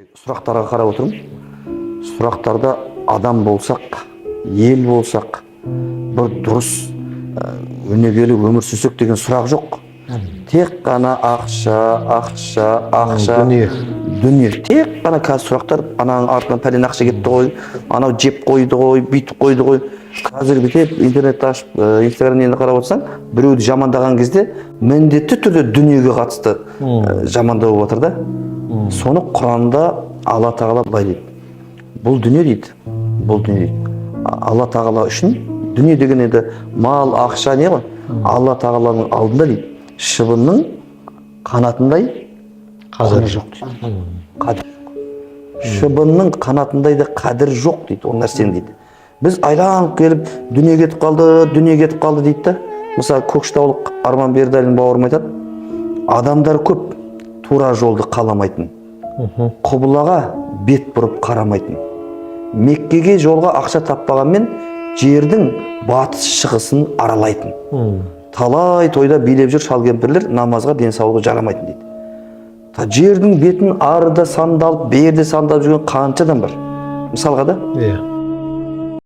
Сұрақтарға қарап отырмын. Сұрақтарда адам болсақ, ел болсақ, бір дұрыс өнегелі өмір сүрсек деген сұрақ жоқ. Тек қана ақша, дүние. Тек қана қазір сұрақтар, ананың артынан пәлен ақша кетті ғой, анау жеп қойды ғой, бүйтіп қойды ғой. Қазір бітеп интернетті ашып, инстаграмнен қарап отырсаң, біреуді жамандаған кезде міндетті түрде дүниеге қатысты жамандау болып жатыр да. Соны Құранда Алла Тағала былай дейді. Бұл дүние дейді. Алла Тағала үшін дүние деген енді мал, ақша не ғой? Алла Тағаланың алдында дейді. Шыбынның қанатындай қадір жоқ дейді. Қадір жоқ. Шыбынның қанатындай да қадір жоқ дейді. Ол нәрсенің дейді. Біз айланып келіп, дүние кетіп қалды дейді да. Мысалы, көкшетаулық Арман Бердалин бауырым айтады. Адамдар көп тура жолды қаламайтын. Құбылаға бет бұрып қарамайтын. Меккеге жолға ақша таппағанмен жердің батыс шығысын аралайтын. Талай тойда билеп жүр шал кемпірлер, намазға денсаулығы жарамайтын дейді. Жердің бетін арыда сандалып, берде сандалып жүрген қанша адам бар. Мысалға да.